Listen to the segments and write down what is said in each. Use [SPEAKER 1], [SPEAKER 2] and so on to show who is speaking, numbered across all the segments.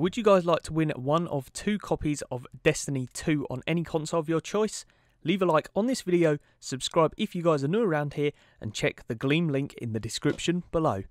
[SPEAKER 1] Would you guys like to win one of 2 copies of Destiny 2 on any console of your choice? Leave a like on this video, subscribe if you guys are new around here, and check the Gleam link in the description below.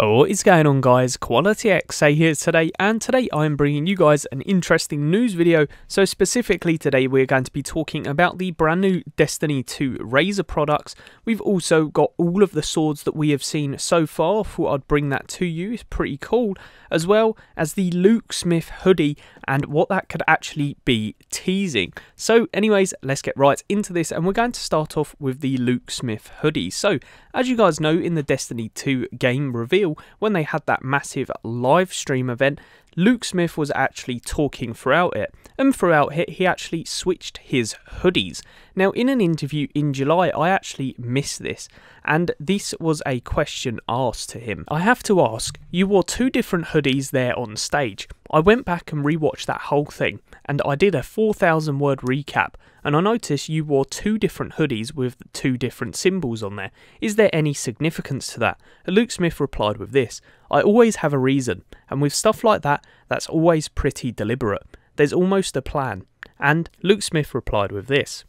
[SPEAKER 1] Oh, what is going on, guys? Quality XA here today, and today I am bringing you guys an interesting news video. So specifically today we're going to be talking about the brand new Destiny 2 Razer products. We've also got all of the swords that we have seen so far. Thought I'd bring that to you, it's pretty cool. As well as the Luke Smith hoodie and what that could actually be teasing. So anyways, let's get right into this, and we're going to start off with the Luke Smith hoodie. So as you guys know, in the Destiny 2 game reveal, when they had that massive live stream event, Luke Smith was actually talking throughout it, and throughout it he actually switched his hoodies. Now in an interview in July I actually missed this, and this was a question asked to him. I have to ask, you wore 2 different hoodies there on stage. I went back and rewatched that whole thing, and I did a 4,000 word recap, and I noticed you wore 2 different hoodies with 2 different symbols on there. Is there any significance to that? And Luke Smith replied with this: I always have a reason, and with stuff like that, that's always pretty deliberate. There's almost a plan. And Luke Smith replied with this: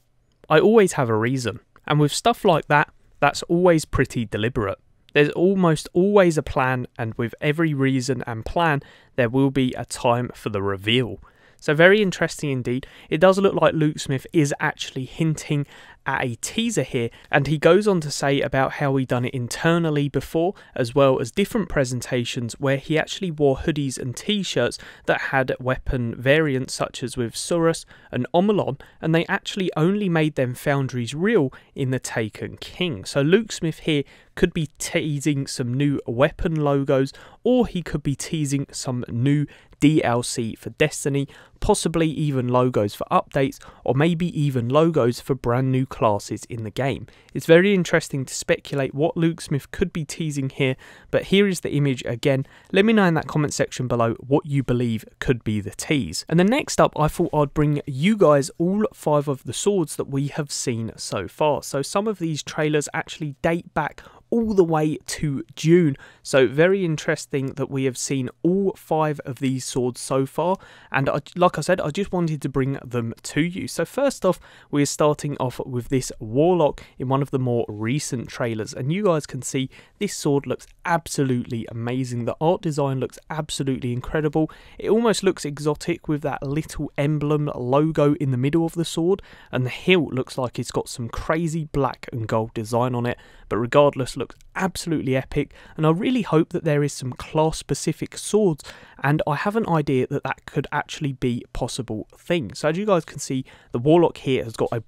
[SPEAKER 1] I always have a reason, and with stuff like that, that's always pretty deliberate. There's almost always a plan, and with every reason and plan, there will be a time for the reveal. So very interesting indeed. It does look like Luke Smith is actually hinting at a teaser here, and he goes on to say about how he done it internally before, as well as different presentations where he actually wore hoodies and t-shirts that had weapon variants such as with Surus and Omolon, and they actually only made them foundries real in the Taken King. So Luke Smith here could be teasing some new weapon logos, or he could be teasing some new DLC for Destiny, possibly even logos for updates, or maybe even logos for brand new classes in the game. It's very interesting to speculate what Luke Smith could be teasing here, but here is the image again. Let me know in that comment section below what you believe could be the tease. And then next up, I thought I'd bring you guys all 5 of the swords that we have seen so far. So some of these trailers actually date back all the way to June, so very interesting that we have seen all 5 of these swords so far, and like I said, I just wanted to bring them to you. So first off, we're starting off with this Warlock in one of the more recent trailers, and you guys can see this sword looks absolutely amazing. The art design looks absolutely incredible. It almost looks exotic with that little emblem logo in the middle of the sword, and the hilt looks like it's got some crazy black and gold design on it, but regardless, looks absolutely epic, and I really hope that there is some class specific swords, and I have an idea that that could actually be a possible thing. So as you guys can see, the Warlock here has got a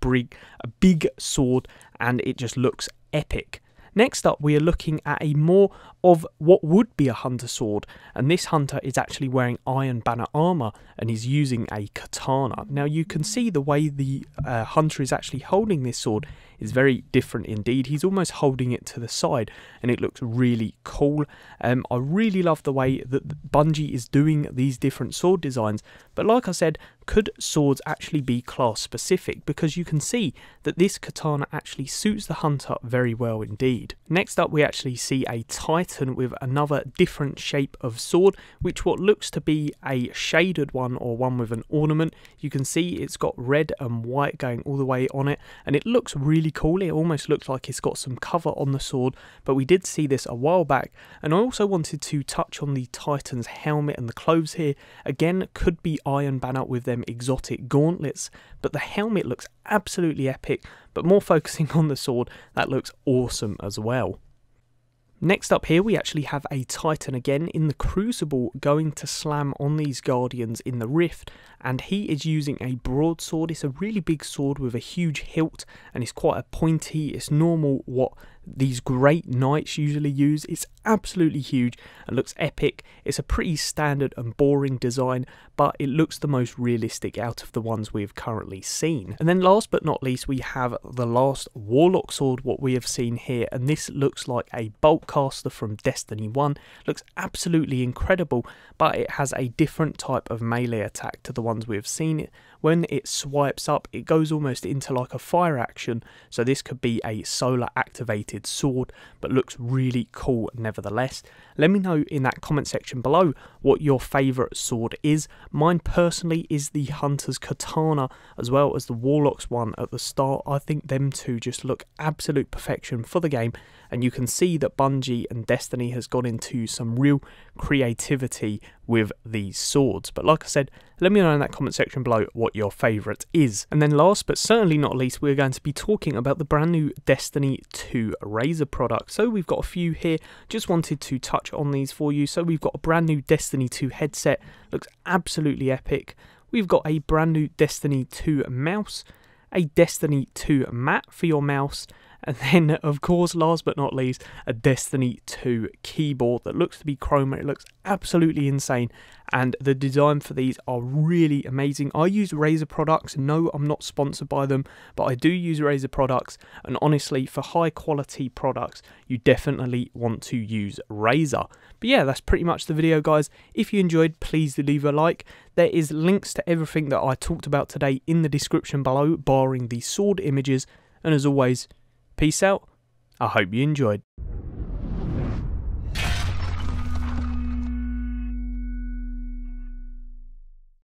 [SPEAKER 1] big sword, and it just looks epic. Next up, we are looking at a more of what would be a hunter sword, and this hunter is actually wearing Iron Banner armor and he's using a katana. Now you can see the way the hunter is actually holding this sword is very different indeed. He's almost holding it to the side, and it looks really cool. I really love the way that Bungie is doing these different sword designs, but like I said, could swords actually be class specific, because you can see that this katana actually suits the hunter very well indeed. Next up, we actually see a Titan with another different shape of sword, which what looks to be a shaded one, or one with an ornament. You can see it's got red and white going all the way on it, and it looks really cool. It almost looks like it's got some cover on the sword, but we did see this a while back. And I also wanted to touch on the Titan's helmet and the clothes here. Again, could be Iron Banner with them exotic gauntlets, but the helmet looks absolutely epic. But more focusing on the sword, that looks awesome as well. Next up here, we actually have a Titan again in the Crucible going to slam on these Guardians in the Rift, and he is using a Broadsword. It's a really big sword with a huge hilt, and it's quite a pointy, it's normal what these great knights usually use. It's absolutely huge and looks epic. It's a pretty standard and boring design, but it looks the most realistic out of the ones we've currently seen. And then last but not least, we have the last Warlock Sword, what we have seen here, and this looks like a bolt caster from Destiny 1. Looks absolutely incredible, but it has a different type of melee attack to the ones we've seen when it swipes up, it goes almost into like a fire action. So this could be a solar activated sword, but looks really cool nevertheless. Let me know in that comment section below what your favourite sword is. Mine personally is the Hunter's Katana, as well as the Warlock's one at the start. I think them two just look absolute perfection for the game, and you can see that Bungie and Destiny has gone into some real creativity with these swords. But like I said, let me know in that comment section below what your favourite is. And then last but certainly not least, we're going to be talking about the brand new Destiny 2 Razer products. So we've got a few here, just wanted to touch on these for you. So we've got a brand new Destiny 2 headset, looks absolutely epic. We've got a brand new Destiny 2 mouse, a Destiny 2 mat for your mouse, and then, of course, last but not least, a Destiny 2 keyboard that looks to be chroma. It looks absolutely insane, and the design for these are really amazing. I use Razer products. No, I'm not sponsored by them, but I do use Razer products, and honestly, for high quality products, you definitely want to use Razer. But yeah, that's pretty much the video, guys. If you enjoyed, please do leave a like. There is links to everything that I talked about today in the description below, barring the sword images, and as always, peace out. I hope you enjoyed.